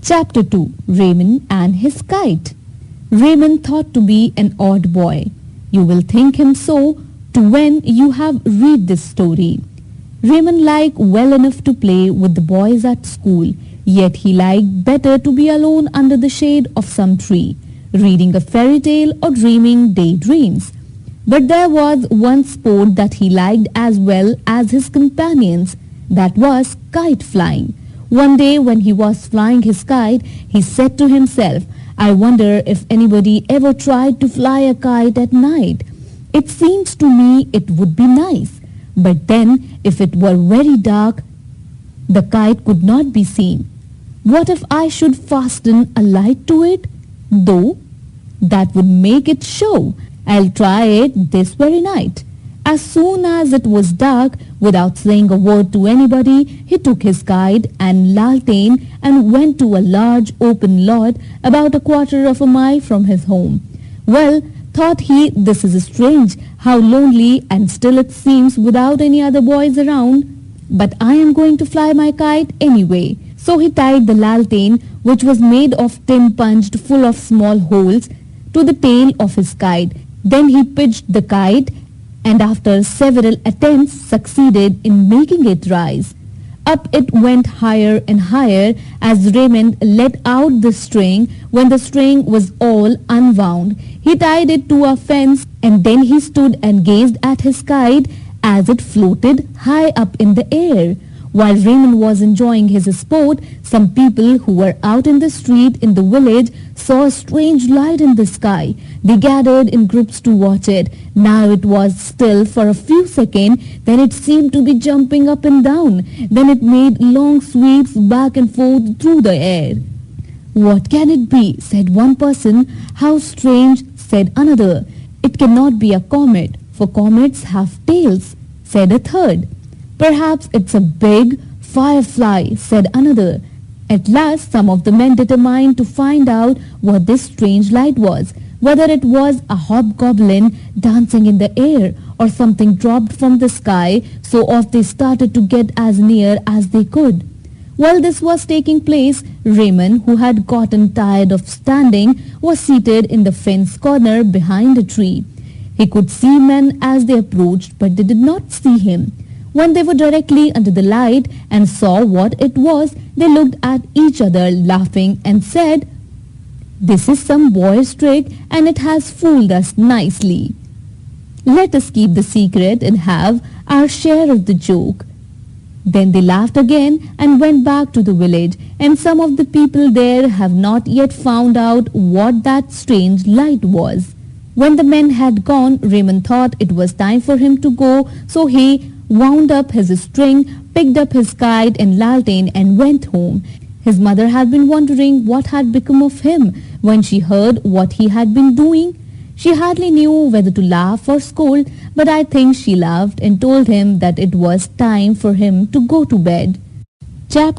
Chapter 2. Raymond and his kite. Raymond thought to be an odd boy. You will think him so too when you have read this story. Raymond liked well enough to play with the boys at school, yet he liked better to be alone under the shade of some tree, reading a fairy tale or dreaming daydreams. But there was one sport that he liked as well as his companions, that was kite flying. One day when he was flying his kite, he said to himself, I wonder if anybody ever tried to fly a kite at night. It seems to me it would be nice. But then, if it were very dark, the kite could not be seen. What if I should fasten a light to it? Though, that would make it show. I'll try it this very night. As soon as it was dark, without saying a word to anybody, he took his kite and lantern and went to a large open lot about a quarter of a mile from his home. Well, thought he, this is strange, how lonely and still it seems without any other boys around. But I am going to fly my kite anyway. So he tied the lantern, which was made of tin punched full of small holes, to the tail of his kite. Then he pitched the kite and after several attempts succeeded in making it rise. Up it went higher and higher as Raymond let out the string. When the string was all unwound, he tied it to a fence and then he stood and gazed at his kite as it floated high up in the air. While Raymond was enjoying his sport, some people who were out in the street in the village saw a strange light in the sky. They gathered in groups to watch it. Now it was still for a few seconds, then it seemed to be jumping up and down. Then it made long sweeps back and forth through the air. What can it be? Said one person. How strange, said another. It cannot be a comet, for comets have tails, said a third. Perhaps it's a big firefly, said another. At last some of the men determined to find out what this strange light was, whether it was a hobgoblin dancing in the air or something dropped from the sky, so off they started to get as near as they could. While this was taking place, Raymond, who had gotten tired of standing, was seated in the fence corner behind a tree. He could see men as they approached, but they did not see him. When they were directly under the light and saw what it was, they looked at each other laughing and said, This is some boy's trick and it has fooled us nicely. Let us keep the secret and have our share of the joke. Then they laughed again and went back to the village, and some of the people there have not yet found out what that strange light was. When the men had gone, Raymond thought it was time for him to go, so he wound up his string, picked up his kite and lantern and went home. His mother had been wondering what had become of him when she heard what he had been doing. She hardly knew whether to laugh or scold, but I think she laughed and told him that it was time for him to go to bed. Chapter